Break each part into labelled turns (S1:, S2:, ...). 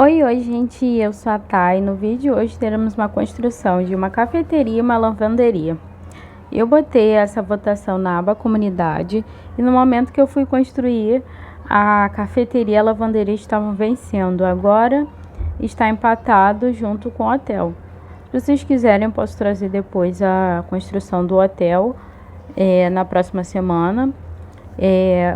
S1: Oi, gente, eu sou a Thay. No vídeo de hoje teremos uma construção de uma cafeteria e uma lavanderia. Eu botei essa votação na aba comunidade e no momento que eu fui construir, a cafeteria e a lavanderia estavam vencendo. Agora está empatado junto com o hotel. Se vocês quiserem, eu posso trazer depois a construção do hotel na próxima semana.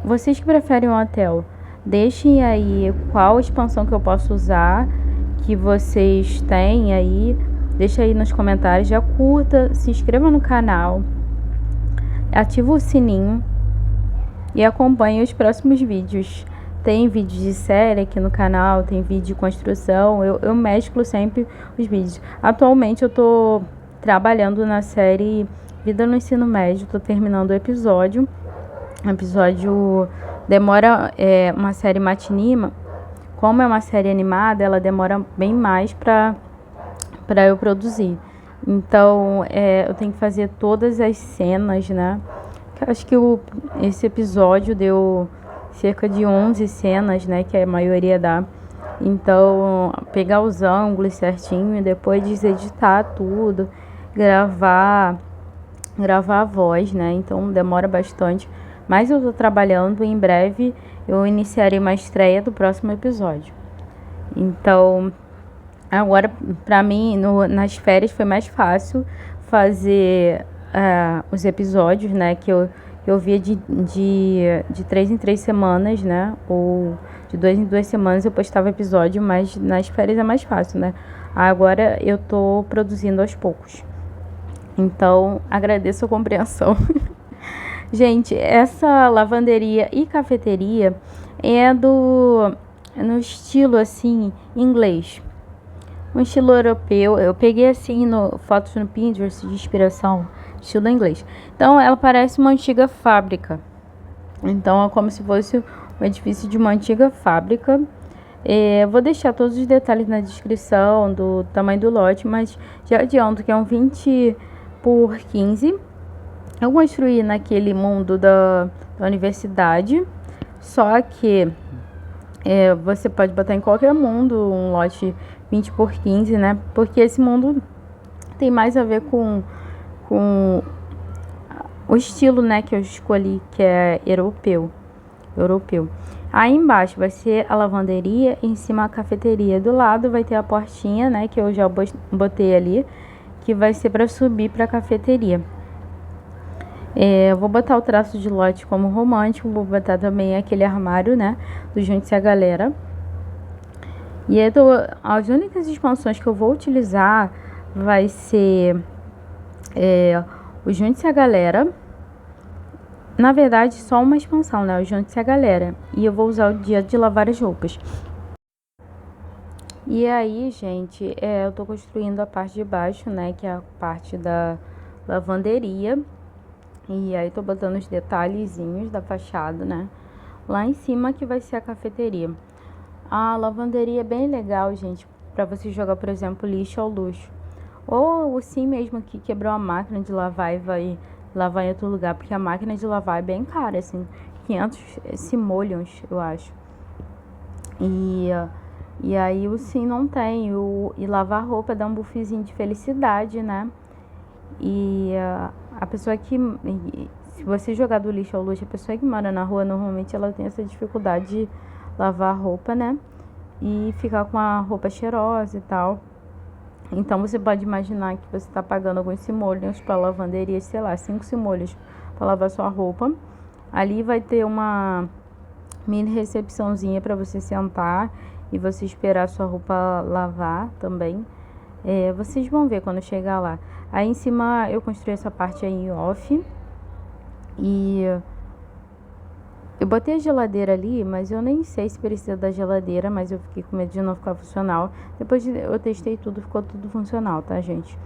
S1: Vocês que preferem um hotel, deixem aí qual expansão que eu posso usar, que vocês têm aí. Deixa aí nos comentários, já curta, se inscreva no canal, ativa o sininho e acompanhe os próximos vídeos. Tem vídeo de série aqui no canal, tem vídeo de construção, eu mesclo sempre os vídeos. Atualmente eu tô trabalhando na série Vida no Ensino Médio, tô terminando o episódio. O episódio demora, uma série matinima, como é uma série animada, ela demora bem mais para eu produzir. Então, eu tenho que fazer todas as cenas, né? Acho que esse episódio deu cerca de 11 cenas, né? Que a maioria dá. Então, pegar os ângulos certinho e depois deseditar tudo, gravar a voz, né? Então, demora bastante. Mas eu tô trabalhando e em breve eu iniciarei uma estreia do próximo episódio. Então, agora, pra mim, nas férias foi mais fácil fazer os episódios, né? Que eu via de 3 em 3 semanas, né? Ou de 2 em 2 semanas eu postava episódio, mas nas férias é mais fácil, né? Agora eu tô produzindo aos poucos. Então, agradeço a compreensão. Gente, essa lavanderia e cafeteria é no estilo assim inglês, um estilo europeu. Eu peguei assim fotos no Pinterest de inspiração, estilo inglês. Então ela parece uma antiga fábrica. Então é como se fosse um edifício de uma antiga fábrica. Vou deixar todos os detalhes na descrição do tamanho do lote, mas já adianto que é um 20 por 15. Eu construí naquele mundo da universidade, só que você pode botar em qualquer mundo um lote 20 por 15, né? Porque esse mundo tem mais a ver com o estilo, né, que eu escolhi, que é europeu. Aí embaixo vai ser a lavanderia, em cima a cafeteria. Do lado vai ter a portinha, né, que eu já botei ali, que vai ser para subir para a cafeteria. Vou botar o traço de lote como romântico, vou botar também aquele armário, né, do Junte-se a Galera. E as únicas expansões que eu vou utilizar vai ser o Junte-se a Galera. Na verdade, só uma expansão, né, o Junte-se a Galera. E eu vou usar o dia de lavar as roupas. E aí, gente, eu tô construindo a parte de baixo, né, que é a parte da lavanderia. E aí tô botando os detalhezinhos da fachada, né? Lá em cima que vai ser a cafeteria. A lavanderia é bem legal, gente, pra você jogar, por exemplo, lixo ao luxo. Ou sim mesmo que quebrou a máquina de lavar e vai lavar em outro lugar, porque a máquina de lavar é bem cara, assim, 500 simoleons, eu acho. E aí o sim não tem, e lavar roupa dá um buffzinho de felicidade, né? E a pessoa que, se você jogar do lixo ao luxo, a pessoa que mora na rua, normalmente ela tem essa dificuldade de lavar a roupa, né? E ficar com a roupa cheirosa e tal. Então você pode imaginar que você está pagando alguns simoleons para lavanderia, sei lá, 5 simoleons para lavar sua roupa. Ali vai ter uma mini recepçãozinha para você sentar e você esperar a sua roupa lavar também. Vocês vão ver quando chegar lá. Aí em cima eu construí essa parte aí em off. E eu botei a geladeira ali, mas eu nem sei se precisa da geladeira, mas eu fiquei com medo de não ficar funcional. Depois eu testei tudo, ficou tudo funcional, tá, gente?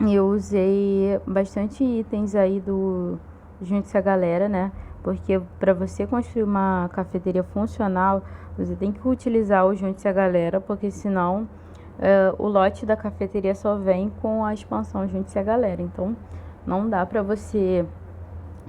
S1: E eu usei bastante itens aí do Junte-se a Galera, né? Porque para você construir uma cafeteria funcional, você tem que utilizar o Junte-se a Galera, porque senão o lote da cafeteria só vem com a expansão Junte-se a Galera. Então, não dá pra você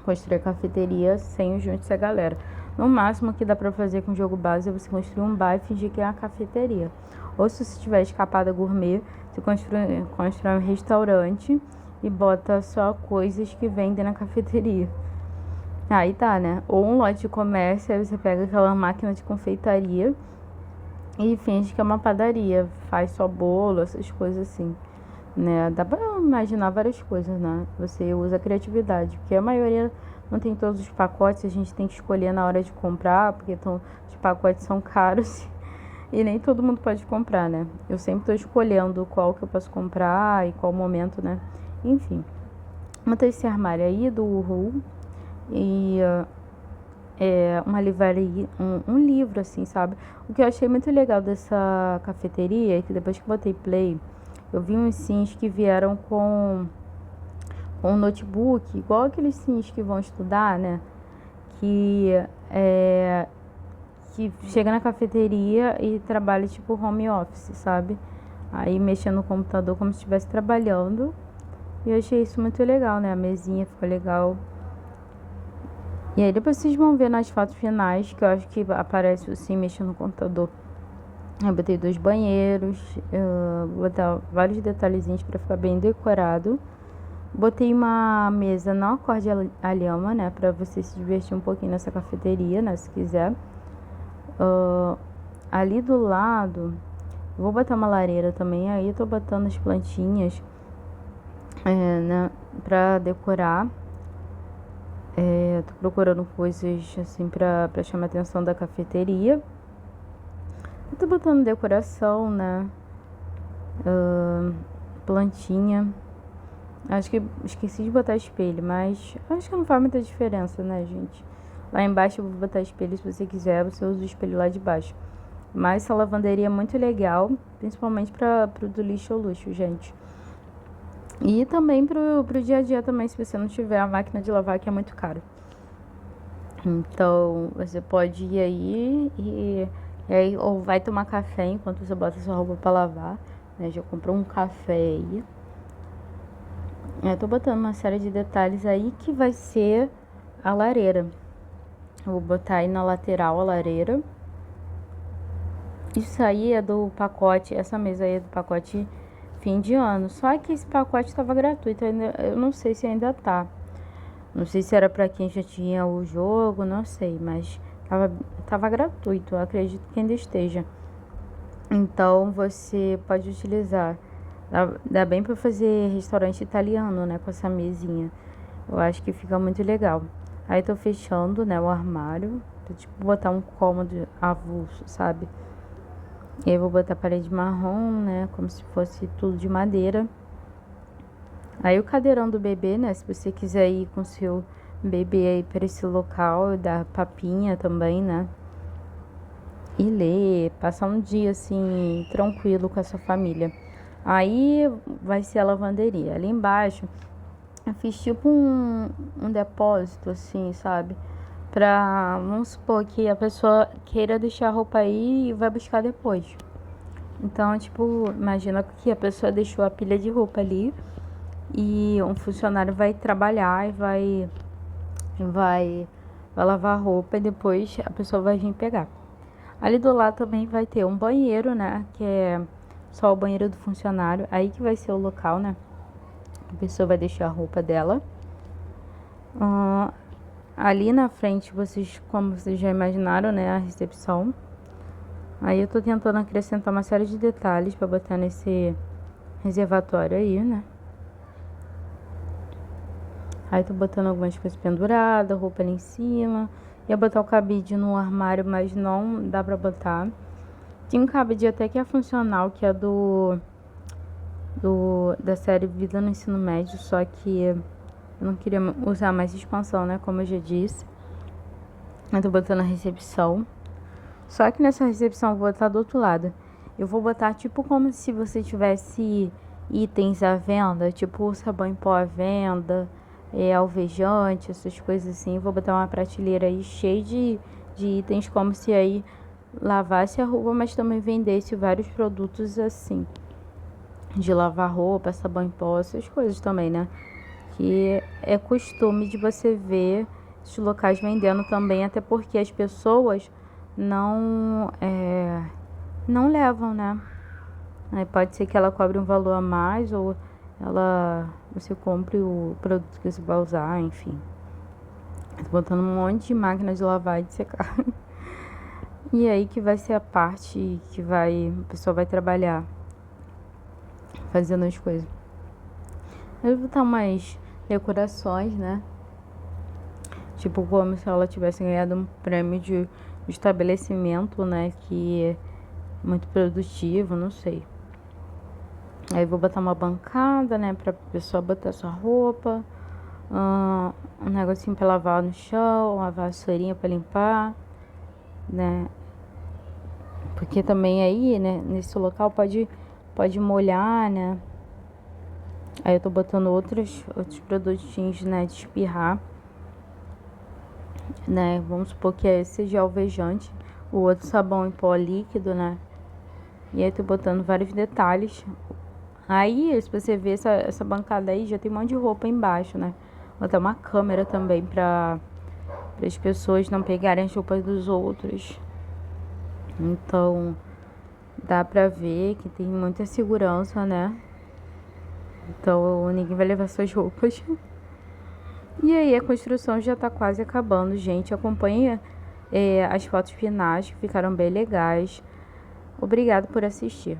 S1: construir a cafeteria sem o Junte-se a Galera. No máximo que dá pra fazer com o jogo base é você construir um bar e fingir que é uma cafeteria. Ou se você tiver escapada gourmet, você constrói um restaurante e bota só coisas que vendem na cafeteria. Aí tá, né? Ou um lote de comércio, aí você pega aquela máquina de confeitaria e finge que é uma padaria. Faz só bolo, essas coisas assim, né? Dá pra imaginar várias coisas, né? Você usa a criatividade, porque a maioria não tem todos os pacotes, a gente tem que escolher na hora de comprar, porque os pacotes são caros e nem todo mundo pode comprar, né? Eu sempre tô escolhendo qual que eu posso comprar e qual momento, né? Enfim, montei esse armário aí do Uhu e uma livraria, um livro, assim, sabe? O que eu achei muito legal dessa cafeteria é que depois que eu botei play, eu vi uns sims que vieram com um notebook, igual aqueles sims que vão estudar, né? Que que chega na cafeteria e trabalha tipo home office, sabe? Aí mexendo no computador como se estivesse trabalhando. E eu achei isso muito legal, né? A mesinha ficou legal. E aí depois vocês vão ver nas fotos finais, que eu acho que aparece assim mexendo no computador. Eu botei 2 banheiros, vou botar vários detalhezinhos para ficar bem decorado. Botei uma mesa não acorde a lhama, né? Pra você se divertir um pouquinho nessa cafeteria, né? Se quiser. Ali do lado, vou botar uma lareira também. Aí eu tô botando as plantinhas, né? Pra decorar. Tô procurando coisas assim pra chamar a atenção da cafeteria. Eu tô botando decoração, né? Plantinha. Acho que esqueci de botar espelho, mas acho que não faz muita diferença, né, gente? Lá embaixo eu vou botar espelho se você quiser, você usa o espelho lá de baixo. Mas essa lavanderia é muito legal, principalmente pro do lixo ou luxo, gente. E também pro dia a dia também, se você não tiver a máquina de lavar, que é muito caro. Então, você pode ir aí e aí ou vai tomar café enquanto você bota sua roupa pra lavar, né? Já comprou um café aí. Eu tô botando uma série de detalhes aí que vai ser a lareira. Eu vou botar aí na lateral a lareira. Isso aí é do pacote, essa mesa aí é do pacote fim de ano. Só que esse pacote estava gratuito, eu não sei se ainda tá. Não sei se era para quem já tinha o jogo, não sei, mas tava gratuito, eu acredito que ainda esteja. Então você pode utilizar. Dá bem para fazer restaurante italiano, né, com essa mesinha. Eu acho que fica muito legal. Aí tô fechando, né, o armário, pra, tipo, botar um cômodo avulso, sabe? E aí eu vou botar parede marrom, né, como se fosse tudo de madeira. Aí o cadeirão do bebê, né, se você quiser ir com seu bebê aí para esse local, dar papinha também, né? E ler, passar um dia assim, tranquilo com a sua família. Aí vai ser a lavanderia. Ali embaixo eu fiz tipo um depósito, assim, sabe? Pra, vamos supor que a pessoa queira deixar a roupa aí e vai buscar depois. Então, tipo, imagina que a pessoa deixou a pilha de roupa ali e um funcionário vai trabalhar e vai lavar a roupa e depois a pessoa vai vir pegar. Ali do lado também vai ter um banheiro, né? Que é só o banheiro do funcionário. Aí que vai ser o local, né? A pessoa vai deixar a roupa dela. Ali na frente, como vocês já imaginaram, né? A recepção. Aí eu tô tentando acrescentar uma série de detalhes pra botar nesse reservatório aí, né? Aí tô botando algumas coisas penduradas, roupa ali em cima. Ia botar o cabide no armário, mas não dá pra botar. Tem um cabide até que é funcional, que é da série Vida no Ensino Médio, só que eu não queria usar mais expansão, né? Como eu já disse. Eu tô botando a recepção. Só que nessa recepção eu vou botar do outro lado. Eu vou botar tipo como se você tivesse itens à venda, tipo sabão em pó à venda, alvejante, essas coisas assim. Vou botar uma prateleira aí cheia de itens, como se aí lavasse a roupa, mas também vendesse vários produtos assim. De lavar roupa, sabão em pó, essas coisas também, né? Que é costume de você ver outros locais vendendo também, até porque as pessoas não levam, né? Aí pode ser que ela cobre um valor a mais ou você compre o produto que você vai usar, enfim. Tô botando um monte de máquina de lavar e de secar. E aí que vai ser a parte que a pessoa vai trabalhar fazendo as coisas. Eu vou botar umas decorações, né? Tipo como se ela tivesse ganhado um prêmio de estabelecimento, né? Que é muito produtivo, não sei. Aí vou botar uma bancada, né? Pra pessoa botar sua roupa. Um negocinho pra lavar no chão, uma vassourinha pra limpar, né? Porque também aí, né? Nesse local pode molhar, né? Aí eu tô botando outros produtinhos, né? De espirrar, né? Vamos supor que esse seja alvejante. O outro sabão em pó líquido, né? E aí tô botando vários detalhes. Aí, se você ver essa bancada aí, já tem um monte de roupa embaixo, né? Vou botar uma câmera também para as pessoas não pegarem as roupas dos outros. Então, dá pra ver que tem muita segurança, né? Então, ninguém vai levar suas roupas. E aí, a construção já tá quase acabando, gente. Acompanha as fotos finais, que ficaram bem legais. Obrigado por assistir.